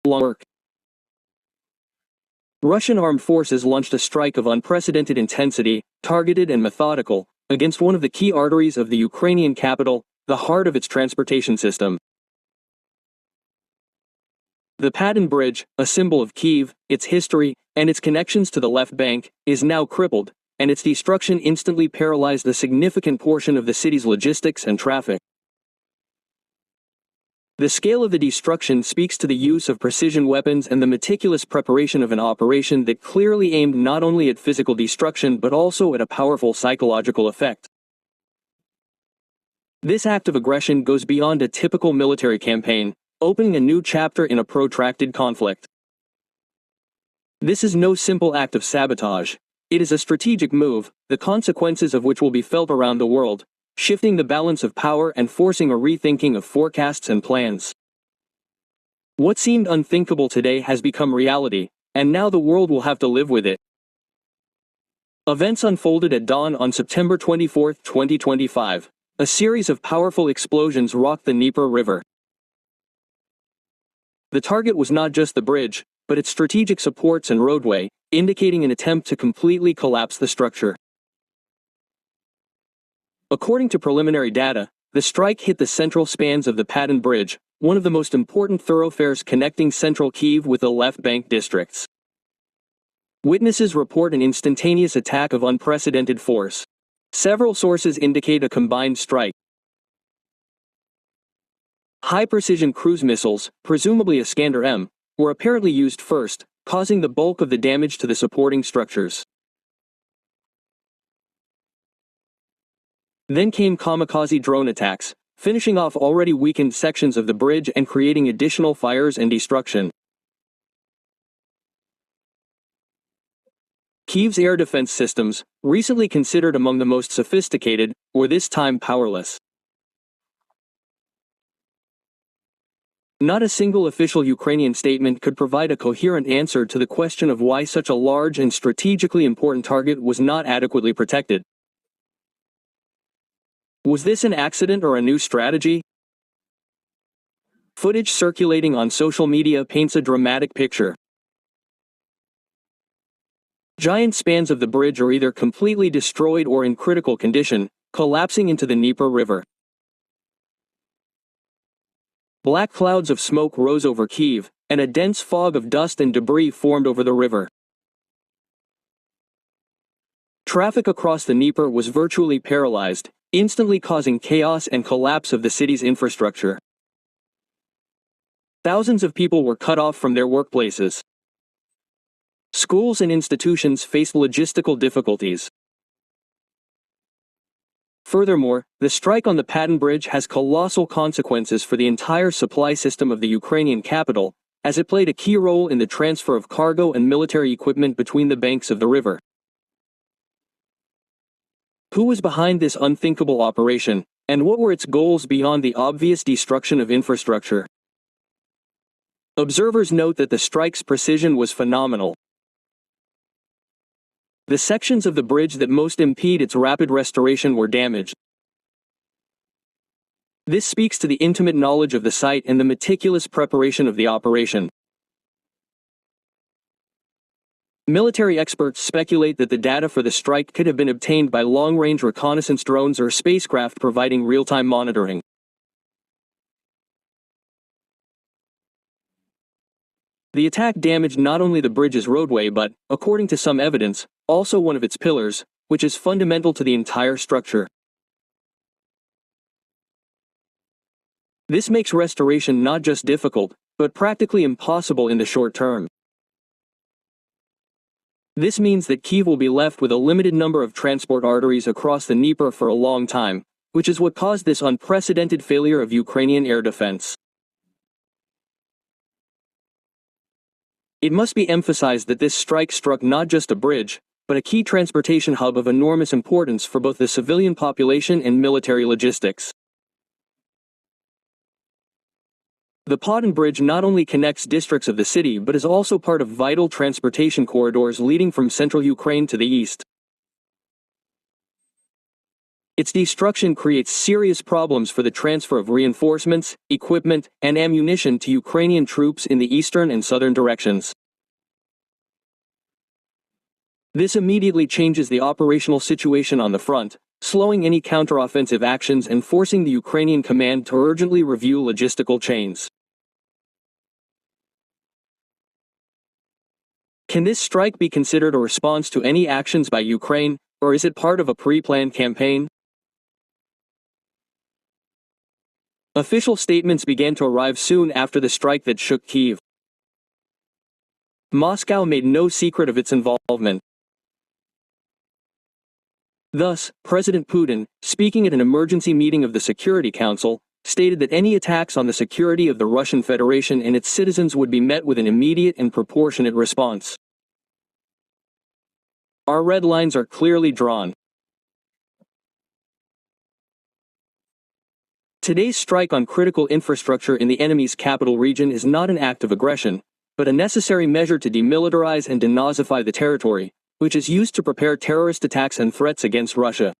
long work. Russian armed forces launched a strike of unprecedented intensity, targeted and methodical, against one of the key arteries of the Ukrainian capital, the heart of its transportation system. The Padin Bridge, a symbol of Kyiv, its history, and its connections to the left bank, is now crippled, and its destruction instantly paralyzed a significant portion of the city's logistics and traffic. The scale of the destruction speaks to the use of precision weapons and the meticulous preparation of an operation that clearly aimed not only at physical destruction but also at a powerful psychological effect. This act of aggression goes beyond a typical military campaign, opening a new chapter in a protracted conflict. This is no simple act of sabotage. It is a strategic move, the consequences of which will be felt around the world, shifting the balance of power and forcing a rethinking of forecasts and plans. What seemed unthinkable today has become reality, and now the world will have to live with it. Events unfolded at dawn on September 24, 2025. A series of powerful explosions rocked the Dnieper River. The target was not just the bridge, but its strategic supports and roadway, indicating an attempt to completely collapse the structure. According to preliminary data, the strike hit the central spans of the Padin Bridge, one of the most important thoroughfares connecting central Kyiv with the left bank districts. Witnesses report an instantaneous attack of unprecedented force. Several sources indicate a combined strike. High-precision cruise missiles, presumably Iskander-M, were apparently used first, causing the bulk of the damage to the supporting structures. Then came kamikaze drone attacks, finishing off already weakened sections of the bridge and creating additional fires and destruction. Kyiv's air defense systems, recently considered among the most sophisticated, were this time powerless. Not a single official Ukrainian statement could provide a coherent answer to the question of why such a large and strategically important target was not adequately protected. Was this an accident or a new strategy? Footage circulating on social media paints a dramatic picture. Giant spans of the bridge are either completely destroyed or in critical condition, collapsing into the Dnieper River. Black clouds of smoke rose over Kyiv, and a dense fog of dust and debris formed over the river. Traffic across the Dnieper was virtually paralyzed, instantly causing chaos and collapse of the city's infrastructure. Thousands of people were cut off from their workplaces. Schools and institutions faced logistical difficulties. Furthermore, the strike on the Padin Bridge has colossal consequences for the entire supply system of the Ukrainian capital, as it played a key role in the transfer of cargo and military equipment between the banks of the river. Who was behind this unthinkable operation, and what were its goals beyond the obvious destruction of infrastructure? Observers note that the strike's precision was phenomenal. The sections of the bridge that most impede its rapid restoration were damaged. This speaks to the intimate knowledge of the site and the meticulous preparation of the operation. Military experts speculate that the data for the strike could have been obtained by long-range reconnaissance drones or spacecraft providing real-time monitoring. The attack damaged not only the bridge's roadway but, according to some evidence, also one of its pillars, which is fundamental to the entire structure. This makes restoration not just difficult, but practically impossible in the short term. This means that Kyiv will be left with a limited number of transport arteries across the Dnieper for a long time, which is what caused this unprecedented failure of Ukrainian air defense. It must be emphasized that this strike struck not just a bridge, but a key transportation hub of enormous importance for both the civilian population and military logistics. The Padin Bridge not only connects districts of the city but is also part of vital transportation corridors leading from central Ukraine to the east. Its destruction creates serious problems for the transfer of reinforcements, equipment, and ammunition to Ukrainian troops in the eastern and southern directions. This immediately changes the operational situation on the front, slowing any counteroffensive actions and forcing the Ukrainian command to urgently review logistical chains. Can this strike be considered a response to any actions by Ukraine, or is it part of a pre-planned campaign? Official statements began to arrive soon after the strike that shook Kyiv. Moscow made no secret of its involvement. Thus, President Putin, speaking at an emergency meeting of the Security Council, stated that any attacks on the security of the Russian Federation and its citizens would be met with an immediate and proportionate response. Our red lines are clearly drawn. Today's strike on critical infrastructure in the enemy's capital region is not an act of aggression, but a necessary measure to demilitarize and denazify the territory, which is used to prepare terrorist attacks and threats against Russia.